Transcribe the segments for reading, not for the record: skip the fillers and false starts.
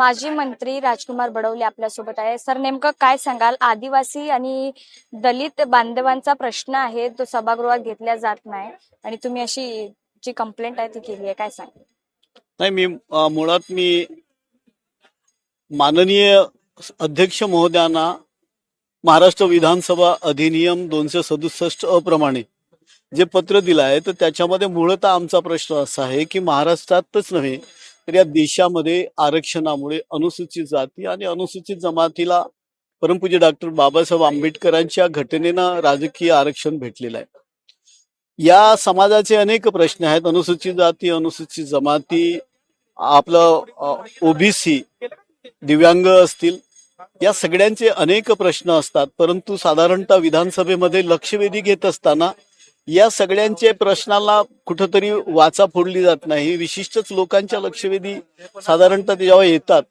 माजी मंत्री राजकुमार बडवले आपल्यासोबत आहे. सर, नेमकं काय सांगाल? आदिवासी आणि दलित बांधवांचा प्रश्न आहे, तो सभागृहात घेतला जात नाही आणि तुम्ही अशी जी कंप्लेंट आहे ती केली आहे, काय सांगाल? नाही, मुळात मी माननीय अध्यक्ष महोदयांना महाराष्ट्र विधानसभा अधिनियम 267 अप्रमाणे जे पत्र दिलं आहे, तर त्याच्यामध्ये मूळतः आमचा प्रश्न असा आहे की महाराष्ट्रातच नव्हे तर या देशामध्ये आरक्षणामुळे अनुसूचित जाती आणि अनुसूचित जमातीला परमपूज्य डॉक्टर बाबासाहेब आंबेडकरांच्या घटनेनं राजकीय आरक्षण भेटलेलं आहे. या समाजाचे अनेक प्रश्न आहेत. अनुसूचित जाती, अनुसूचित जमाती, आपलं ओबीसी, दिव्यांग असतील, या सगळ्यांचे अनेक प्रश्न असतात. परंतु साधारणतः विधानसभेमध्ये लक्षवेधी घेत असताना या सगळ्यांचे प्रश्नाला कुठंतरी वाचा फोडली जात नाही. विशिष्टच लोकांच्या लक्षवेधी साधारणतः जेव्हा येतात,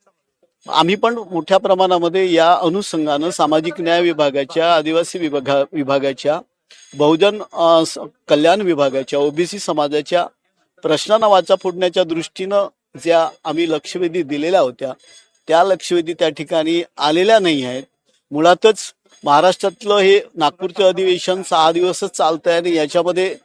आम्ही पण मोठ्या प्रमाणामध्ये या अनुषंगानं सामाजिक न्याय विभागाच्या, आदिवासी विभागाच्या, बहुजन कल्याण विभागाच्या, ओबीसी समाजाच्या प्रश्नांना वाचा फोडण्याच्या दृष्टीनं ज्या आम्ही लक्षवेधी दिलेल्या होत्या, त्या लक्षवेधी त्या ठिकाणी आलेल्या नाही आहेत. मुळातच महाराष्ट्रातलं हे नागपूरचं अधिवेशन 6 दिवसच चालतंय आणि याच्यामध्ये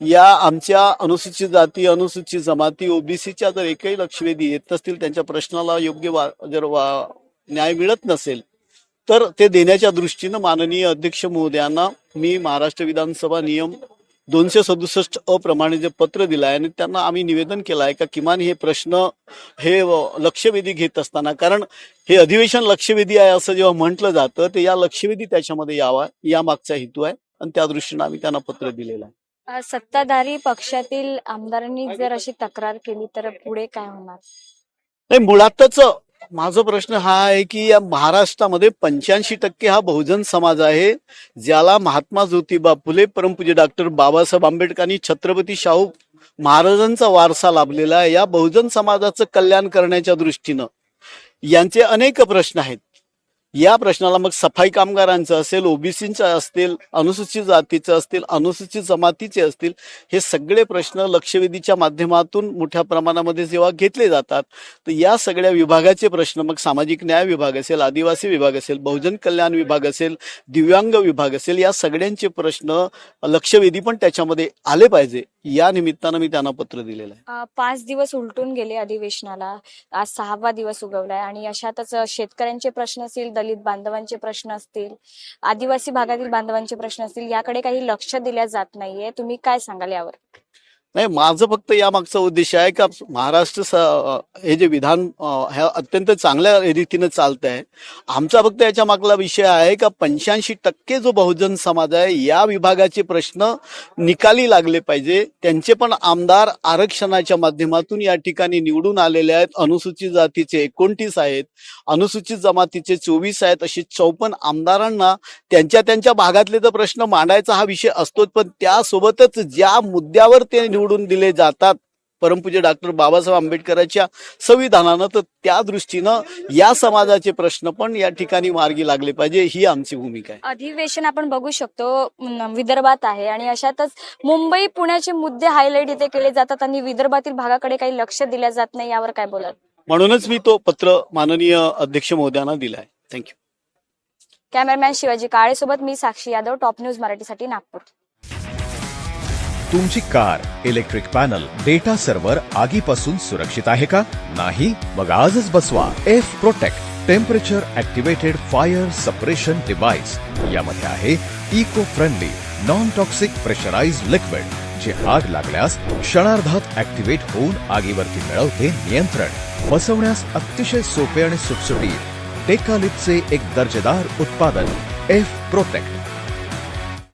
या आमच्या अनुसूचित जाती, अनुसूचित जमाती, ओबीसीच्या जर एकही लक्षवेधी येत नसतील, त्यांच्या प्रश्नाला योग्य न्याय मिळत नसेल, तर ते देण्याच्या दृष्टीनं माननीय अध्यक्ष महोदयांना मी महाराष्ट्र विधानसभा नियम 267 अप्रमाणे जे पत्र दिलं आहे आणि त्यांना आम्ही निवेदन केलं आहे का किमान हे प्रश्न हे लक्षवेधी घेत असताना, कारण हे अधिवेशन लक्षवेधी आहे असं जेव्हा म्हटलं जातं, ते या लक्षवेधी त्याच्यामध्ये यावा या मागचा हेतू आहे आणि त्या दृष्टीनं आम्ही त्यांना पत्र दिलेलं आहे. सत्ताधारी पक्षातील आमदारांनी जर अशी तक्रार केली तर पुढे काय होणार? नाही, मुळातच माझा प्रश्न हा आहे की या महाराष्ट्रामध्ये 85% हा बहुजन समाज आहे, ज्याला महात्मा ज्योतिबा फुले, परमपूज्य डॉक्टर बाबासाहेब आंबेडकरांनी छत्रपती शाहू महाराजांचा वारसा लाभलेला आहे. या बहुजन समाजाचं कल्याण करण्याच्या दृष्टीनं यांचे अनेक प्रश्न आहेत. या प्रश्नाला मग सफाई कामगारांचं असेल, ओबीसीचं असतील, अनुसूचित जातीचं असतील, अनुसूचित जमातीचे असतील, हे सगळे प्रश्न लक्षवेधीच्या माध्यमातून मोठ्या प्रमाणामध्ये जेव्हा घेतले जातात, तर या सगळ्या विभागाचे प्रश्न, मग सामाजिक न्याय विभाग असेल, आदिवासी विभाग असेल, बहुजन कल्याण विभाग असेल, दिव्यांग विभाग असेल, या सगळ्यांचे प्रश्न लक्षवेधी पण त्याच्यामध्ये आले पाहिजे, या निमित्तानं मी त्यांना पत्र दिलेलं आहे. 5 दिवस उलटून गेले अधिवेशनाला, आज 6वा दिवस उगवलाय आणि अशातच शेतकऱ्यांचे प्रश्न असतील, दलित बांधवांचे प्रश्न असतील, आदिवासी भागातील बांधवांचे प्रश्न असतील, याकडे काही लक्ष दिल्या जात नाहीये. तुम्ही काय सांगाल यावर? नाही, माझं फक्त या मागचा उद्देश आहे का महाराष्ट्र हे जे विधान हे अत्यंत चांगल्या रीतीनं चालत आहे. आमचा फक्त याच्या मागला विषय आहे का 85% जो बहुजन समाज आहे, या विभागाचे प्रश्न निकाली लागले पाहिजे. त्यांचे पण आमदार आरक्षणाच्या माध्यमातून या ठिकाणी निवडून आलेले आहेत. अनुसूचित जातीचे 29 आहेत, अनुसूचित जमातीचे 24 आहेत. अशी 54 आमदारांना त्यांच्या भागातले तर प्रश्न मांडायचा हा विषय असतोच, पण त्यासोबतच ज्या मुद्द्यावर ते निवडून दिले जातात परमपूज्य डॉक्टर बाबासाहेब आंबेडकरांच्या संविधानानं, तर त्या दृष्टीनं या समाजाचे प्रश्न पण या ठिकाणी मार्गी लागले पाहिजे, ही आमची भूमिका आहे. अधिवेशन आपण बघू शकतो विदर्भात आहे आणि अशातच मुंबई पुण्याचे मुद्दे हायलाइट इथे केले जातात आणि विदर्भातील भागाकडे काही लक्ष दिल्या जात नाही. यावर काय बोलाल? म्हणूनच मी तो पत्र माननीय अध्यक्ष महोदयांना दिला आहे. थँक्यू. कॅमेरामॅन शिवाजी काळेसोबत मी साक्षी यादव, टॉप न्यूज मराठीसाठी, नागपूर. तुमची car, electric panel, data server आगीपासून सुरक्षित आहे का? नाही? मग आजच बसवा F protect temperature activated fire suppression device. यामध्ये आहे eco friendly non toxic pressurised liquid, जे आग लागल्यास क्षणार्धात ऍक्टिव्हेट होऊन आगीवरती मिळवते नियंत्रण. बसवण्यास अतिशय सोपे आणि सुटसुटीत. टेकालिपचे एक दर्जेदार उत्पादन एफ प्रोटेक्ट.